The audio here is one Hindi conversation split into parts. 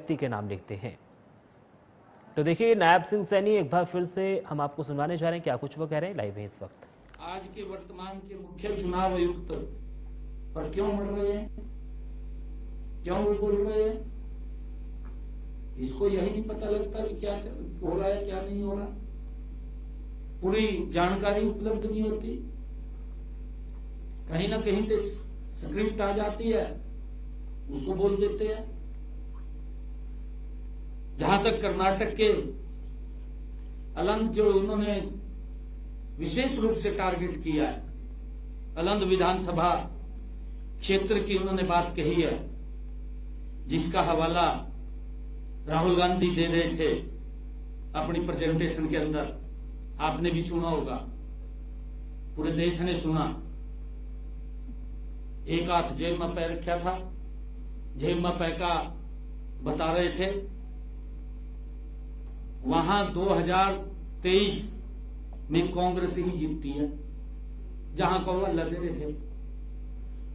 व्यक्ति के नाम लिखते हैं। तो देखिए नायब सिंह सैनी एक बार फिर से हम आपको सुनवाने जा रहे हैं, क्या कुछ वो कह रहे हैं, लाइव है इस वक्त। आज के वर्तमान के मुख्य चुनाव आयुक्त पर क्यों मर रहे हैं, क्यों वो बोल रहे हैं, इसको यही नहीं पता लगता कि क्या हो रहा है क्या नहीं हो रहा, पूरी जानकारी उपलब्ध नहीं होती। कहीं ना कहीं से स्क्रिप्ट आ जाती है, उसको बोल देते हैं। जहां तक कर्नाटक के अलंग जो उन्होंने विशेष रूप से टारगेट किया है, अलंग विधानसभा क्षेत्र की उन्होंने बात कही है, जिसका हवाला राहुल गांधी दे रहे थे अपनी प्रेजेंटेशन के अंदर, आपने भी सुना होगा, पूरे देश ने सुना। एक हाथ जेब में पैर रखा था, जेब में पैका बता रहे थे। वहां 2023 में कांग्रेस ही जीतती है, जहां कौवा लगे रहे थे।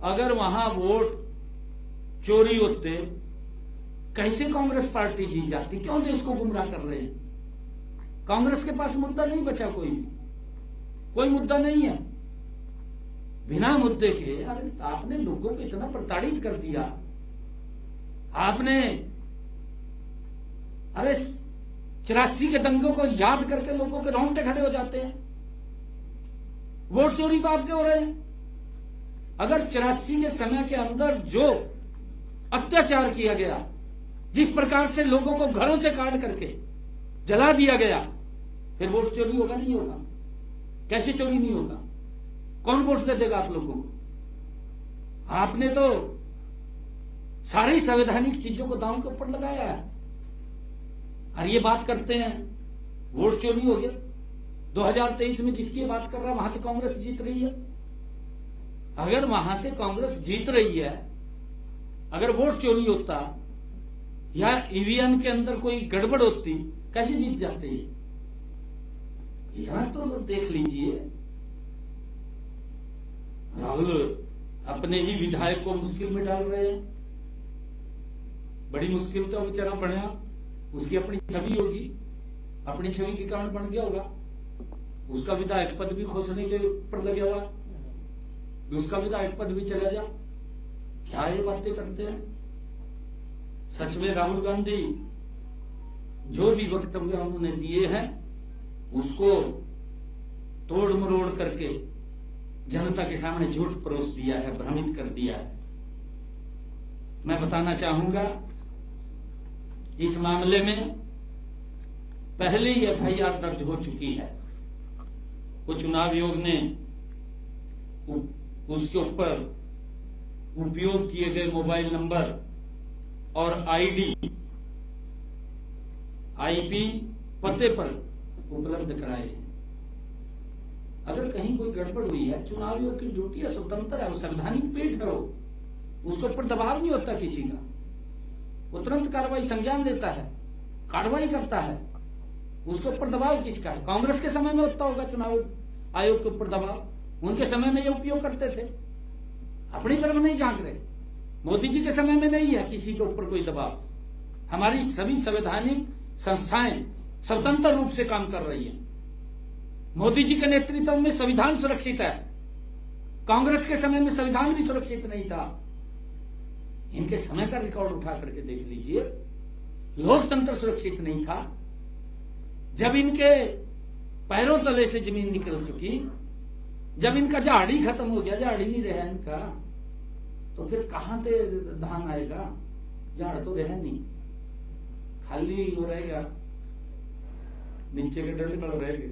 अगर वहां वोट चोरी होते, कैसे कांग्रेस पार्टी जीत जाती? क्यों देश को गुमराह कर रहे हैं? कांग्रेस के पास मुद्दा नहीं बचा, कोई मुद्दा नहीं है। बिना मुद्दे के अरे आपने लोगों को इतना प्रताड़ित कर दिया। आपने अरे 84 के दंगों को याद करके लोगों के रोंगटे खड़े हो जाते हैं। वोट चोरी तो आपके हो रहे हैं। अगर 84 के समय के अंदर जो अत्याचार किया गया, जिस प्रकार से लोगों को घरों से काट करके जला दिया गया, फिर वोट चोरी होगा नहीं होगा? कैसे चोरी नहीं होगा? कौन वोट दे देगा आप लोगों को? आपने तो सारी संवैधानिक चीजों को दांव के ऊपर लगाया है और ये बात करते हैं वोट चोरी हो गया। 2023 में जिसकी बात कर रहा है वहां से कांग्रेस जीत रही है। अगर वहां से कांग्रेस जीत रही है, अगर वोट चोरी होता या ईवीएम के अंदर कोई गड़बड़ होती, कैसे जीत जाते हैं? यहां तो देख लीजिए, राहुल अपने ही विधायक को मुश्किल में डाल रहे हैं। बड़ी मुश्किल तो बेचारा बढ़िया, उसकी अपनी छवि होगी, अपनी छवि के कारण बन गया होगा। उसका विधायक पद भी खोसने के ऊपर लगे हुआ, उसका विधायक पद भी चला जा। क्या ये बातें करते हैं? सच में राहुल गांधी जो भी वक्तव्य उन्होंने दिए हैं उसको तोड़ मरोड़ करके जनता के सामने झूठ परोस दिया है, भ्रमित कर दिया है। मैं बताना चाहूंगा, इस मामले में पहले ही एफआईआर दर्ज हो चुकी है। वो चुनाव आयोग ने उसके ऊपर उपयोग किए गए मोबाइल नंबर और आईपी पते पर उपलब्ध कराए। अगर कहीं कोई गड़बड़ हुई है, चुनाव आयोग की ड्यूटी है, स्वतंत्र है, वो संवैधानिक पीठ है, उसके ऊपर दबाव नहीं होता किसी का। वो तुरंत कार्रवाई संज्ञान लेता है, कार्रवाई करता है। उसके ऊपर दबाव किसका है? कांग्रेस के समय में होता होगा चुनाव आयोग के ऊपर दबाव। उनके समय में ये उपयोग करते थे, अपनी तरफ नहीं झांक रहे। मोदी जी के समय में नहीं है किसी के ऊपर कोई दबाव। हमारी सभी संवैधानिक संस्थाएं स्वतंत्र रूप से काम कर रही है। मोदी जी के नेतृत्व में संविधान सुरक्षित है। कांग्रेस के समय में संविधान भी सुरक्षित नहीं था। इनके समय का रिकॉर्ड उठा करके देख लीजिए, लोकतंत्र सुरक्षित नहीं था। जब इनके पैरों तले से जमीन निकल चुकी, जब इनका झाड़ी खत्म हो गया, झाड़ी नहीं रहा इनका, तो फिर कहां से धान आएगा? झाड़ तो रहा नहीं, खाली हो रहेगा, नीचे के डंडे पड़ रहेंगे,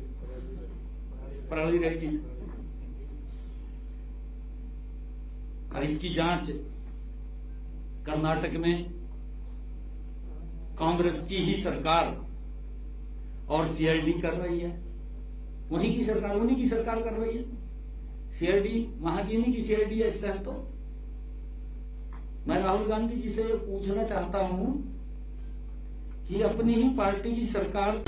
पराली रहेगी। और इसकी जांच कर्नाटक में कांग्रेस की ही सरकार और सीआईडी कर रही है। उन्हीं की सरकार कर रही है। सीआईडी वहां की नहीं की सीआईडी है इस टाइम। तो मैं राहुल गांधी जी से ये पूछना चाहता हूं कि अपनी ही पार्टी की सरकार